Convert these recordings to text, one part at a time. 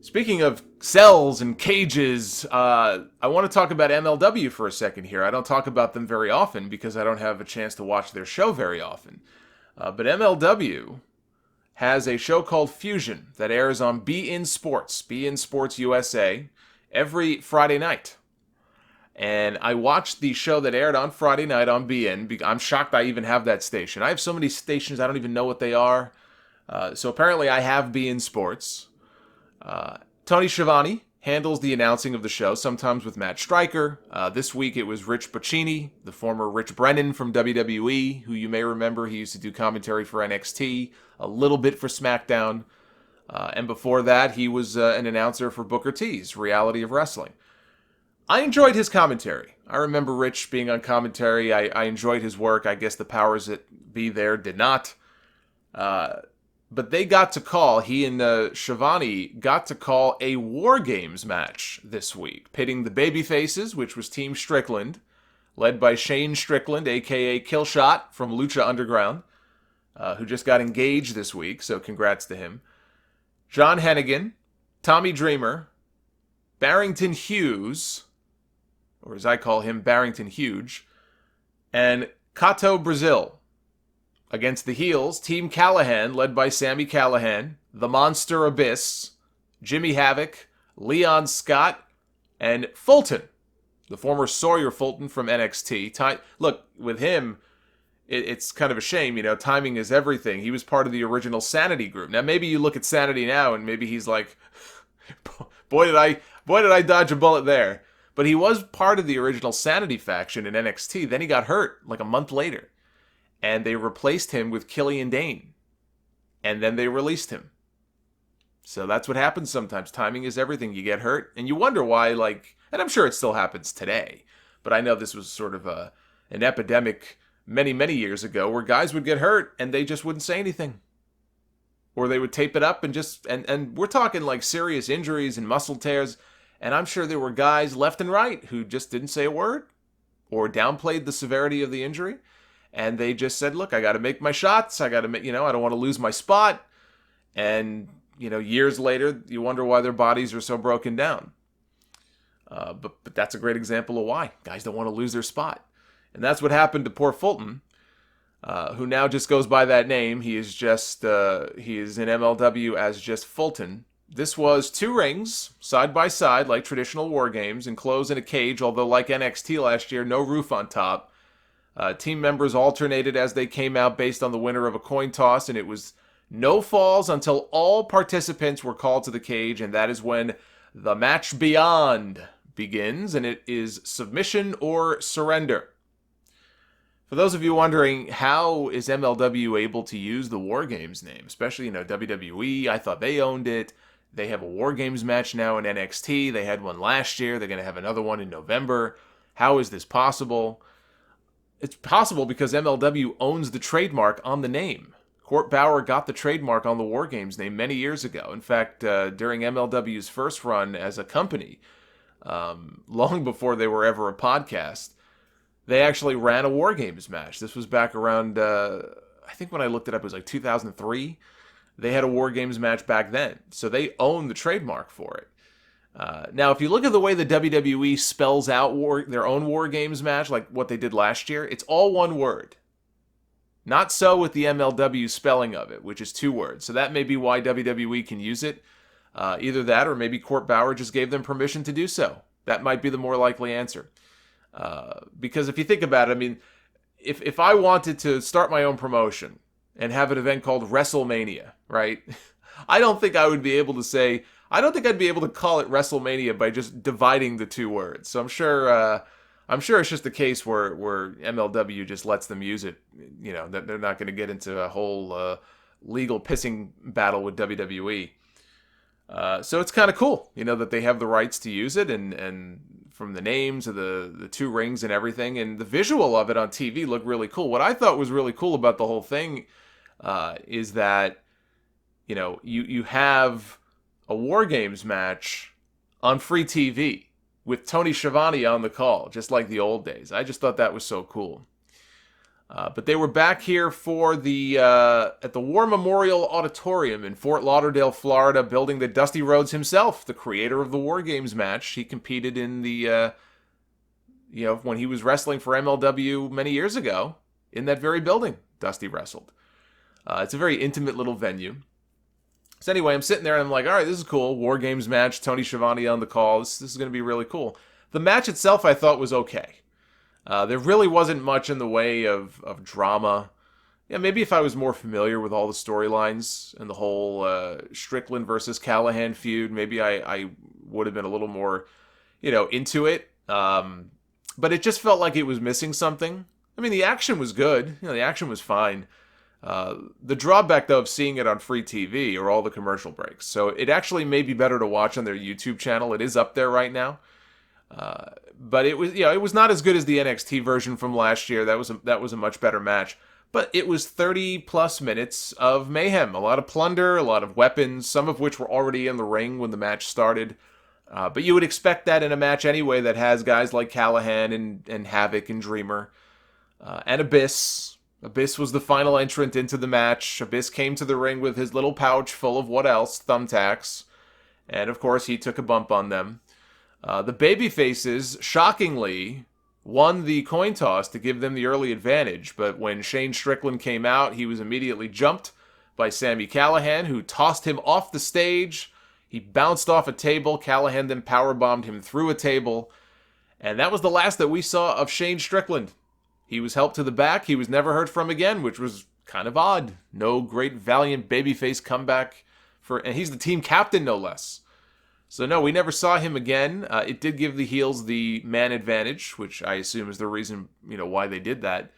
Speaking of cells and cages, I want to talk about MLW for a second here. I don't talk about them very often because I don't have a chance to watch their show very often. But MLW has a show called Fusion that airs on Be In Sports USA, every Friday night. And I watched the show that aired on Friday night on BN. I'm shocked I even have that station. I have so many stations, I don't even know what they are. So apparently I have Be In Sports. Tony Schiavone handles the announcing of the show, sometimes with Matt Stryker. This week it was Rich Boccini, the former Rich Brennan from WWE, who you may remember. He used to do commentary for NXT, a little bit for SmackDown. And before that, he was an announcer for Booker T's Reality of Wrestling. I enjoyed his commentary. I remember Rich being on commentary. I enjoyed his work. I guess the powers that be there did not. But they got to call, he and Schiavone got to call a War Games match this week, pitting the Babyfaces, which was Team Strickland, led by Shane Strickland, a.k.a. Killshot from Lucha Underground, who just got engaged this week, so congrats to him. John Hennigan, Tommy Dreamer, Barrington Hughes, or as I call him, Barrington Huge, and Cato Brazil. Against the heels, Team Callahan, led by Sami Callihan, The Monster Abyss, Jimmy Havoc, Leon Scott, and Fulton, the former Sawyer Fulton from NXT. Look, with him, it's kind of a shame, timing is everything. He was part of the original Sanity group. Now, maybe you look at Sanity now, and maybe he's like, boy, did I dodge a bullet there. But he was part of the original Sanity faction in NXT. Then he got hurt, like a month later. And they replaced him with Killian Dane. And then they released him. So that's what happens sometimes. Timing is everything. You get hurt, and you wonder why, and I'm sure it still happens today, but I know this was sort of an epidemic many, many years ago where guys would get hurt, and they just wouldn't say anything. Or they would tape it up and we're talking like serious injuries and muscle tears, and I'm sure there were guys left and right who just didn't say a word or downplayed the severity of the injury. And they just said, look, I got to make my shots. I got to make, I don't want to lose my spot. And, years later, you wonder why their bodies are so broken down. But that's a great example of why. Guys don't want to lose their spot. And that's what happened to poor Fulton, who now just goes by that name. He is he is in MLW as just Fulton. This was 2 rings, side by side, like traditional war games, enclosed in a cage, although like NXT last year, no roof on top. Team members alternated as they came out based on the winner of a coin toss, and it was no falls until all participants were called to the cage, and that is when the match beyond begins, and it is submission or surrender. For those of you wondering, how is MLW able to use the War Games name? Especially, WWE, I thought they owned it. They have a War Games match now in NXT. They had one last year. They're going to have another one in November. How is this possible? It's possible because MLW owns the trademark on the name. Court Bauer got the trademark on the War Games name many years ago. In fact, during MLW's first run as a company, long before they were ever a podcast, they actually ran a War Games match. This was back around, I think when I looked it up, it was like 2003. They had a War Games match back then. So they own the trademark for it. Now, if you look at the way the WWE spells out their own War Games match, like what they did last year, it's all one word. Not so with the MLW spelling of it, which is 2 words. So that may be why WWE can use it. Either that, or maybe Court Bauer just gave them permission to do so. That might be the more likely answer. Because if you think about it, if I wanted to start my own promotion and have an event called WrestleMania, right? I don't think I'd be able to call it WrestleMania by just dividing the 2 words. So I'm sure it's just a case where MLW just lets them use it. That they're not going to get into a whole legal pissing battle with WWE. So it's kind of cool, that they have the rights to use it, and from the names of the 2 rings and everything, and the visual of it on TV looked really cool. What I thought was really cool about the whole thing is that you have a War Games match on free TV with Tony Schiavone on the call, just like the old days. I just thought that was so cool. But they were back here for the at the War Memorial Auditorium in Fort Lauderdale, Florida, building that Dusty Rhodes himself, the creator of the War Games match, he competed in the when he was wrestling for MLW many years ago in that very building. Dusty wrestled. It's a very intimate little venue. So anyway, I'm sitting there and I'm like, all right, this is cool. War Games match, Tony Schiavone on the call. This is going to be really cool. The match itself I thought was okay. There really wasn't much in the way of drama. Yeah, maybe if I was more familiar with all the storylines and the whole Strickland versus Callahan feud, maybe I would have been a little more, into it. But it just felt like it was missing something. I mean, the action was good. The action was fine. The drawback, though, of seeing it on free TV are all the commercial breaks. So it actually may be better to watch on their YouTube channel. It is up there right now. But it was not as good as the NXT version from last year. That was a much better match. But it was 30 plus minutes of mayhem, a lot of plunder, a lot of weapons, some of which were already in the ring when the match started. But you would expect that in a match anyway that has guys like Callahan and Havoc and Dreamer and Abyss. Abyss was the final entrant into the match. Abyss came to the ring with his little pouch full of what else? Thumbtacks. And of course he took a bump on them. The babyfaces, shockingly, won the coin toss to give them the early advantage, but when Shane Strickland came out, he was immediately jumped by Sami Callihan, who tossed him off the stage. He bounced off a table. Callihan then powerbombed him through a table, and that was the last that we saw of Shane Strickland. He was helped to the back. He was never heard from again, which was kind of odd. No great valiant babyface comeback and he's the team captain, no less. So no, we never saw him again. It did give the heels the man advantage, which I assume is the reason, why they did that.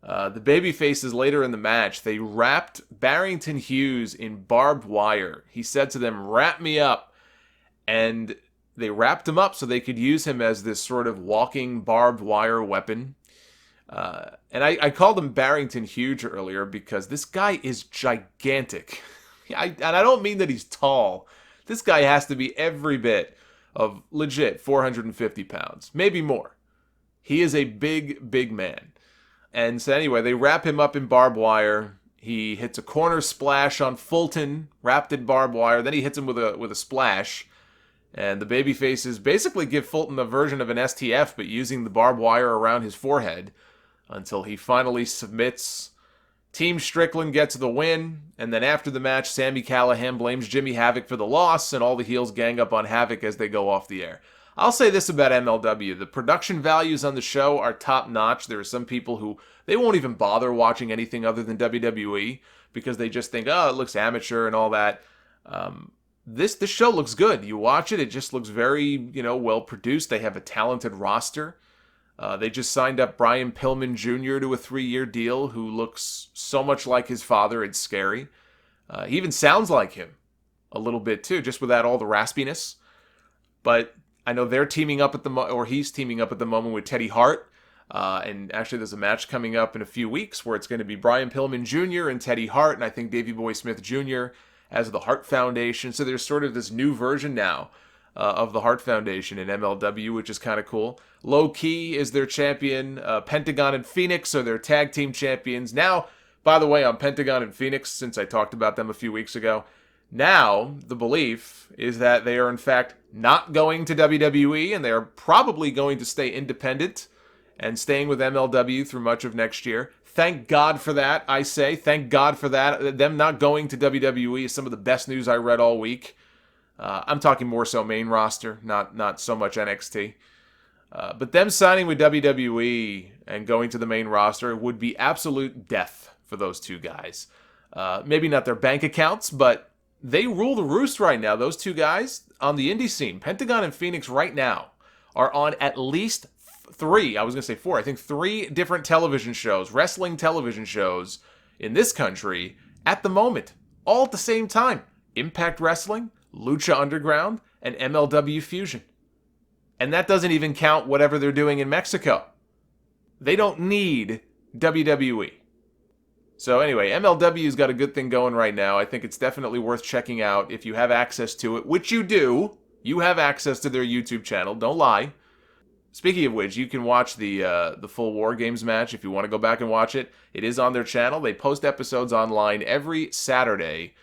The babyfaces later in the match, they wrapped Barrington Hughes in barbed wire. He said to them, "Wrap me up." And they wrapped him up so they could use him as this sort of walking barbed wire weapon. And I called him Barrington Hughes earlier because this guy is gigantic. And I don't mean that he's tall. This guy has to be every bit of legit 450 pounds, maybe more. He is a big, big man. And so anyway, they wrap him up in barbed wire. He hits a corner splash on Fulton, wrapped in barbed wire. Then he hits him with a splash. And the babyfaces basically give Fulton a version of an STF, but using the barbed wire around his forehead until he finally submits. Team Strickland gets the win, and then after the match, Sami Callihan blames Jimmy Havoc for the loss, and all the heels gang up on Havoc as they go off the air. I'll say this about MLW. The production values on the show are top-notch. There are some people who, they won't even bother watching anything other than WWE because they just think, oh, it looks amateur and all that. This show looks good. You watch it, it just looks very, well-produced. They have a talented roster. They just signed up Brian Pillman Jr. to a 3-year deal, who looks so much like his father, it's scary. He even sounds like him a little bit too, just without all the raspiness. But I know they're teaming up he's teaming up at the moment with Teddy Hart. And actually there's a match coming up in a few weeks where it's going to be Brian Pillman Jr. and Teddy Hart, and I think Davey Boy Smith Jr. as the Hart Foundation. So there's sort of this new version now of the Hart Foundation in MLW, which is kind of cool. Low Key is their champion. Pentagon and Phoenix are their tag team champions. Now, by the way, on Pentagon and Phoenix, since I talked about them a few weeks ago, now the belief is that they are in fact not going to WWE, and they are probably going to stay independent and staying with MLW through much of next year. Thank God for that, I say. Thank God for that. Them not going to WWE is some of the best news I read all week. I'm talking more so main roster, not so much NXT. But them signing with WWE and going to the main roster would be absolute death for those two guys. Maybe not their bank accounts, but they rule the roost right now. Those two guys on the indie scene, Pentagon and Phoenix right now, are on at least 3, I was going to say 4, I think 3 different television shows, wrestling television shows in this country at the moment, all at the same time. Impact Wrestling, Lucha Underground, and MLW Fusion. And that doesn't even count whatever they're doing in Mexico. They don't need WWE. So anyway, MLW's got a good thing going right now. I think it's definitely worth checking out if you have access to it, which you do. You have access to their YouTube channel, don't lie. Speaking of which, you can watch the full War Games match if you want to go back and watch it. It is on their channel. They post episodes online every Saturday,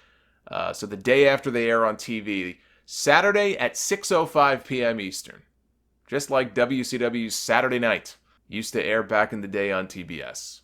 so the day after they air on TV, Saturday at 6:05 p.m. Eastern, just like WCW's Saturday Night used to air back in the day on TBS.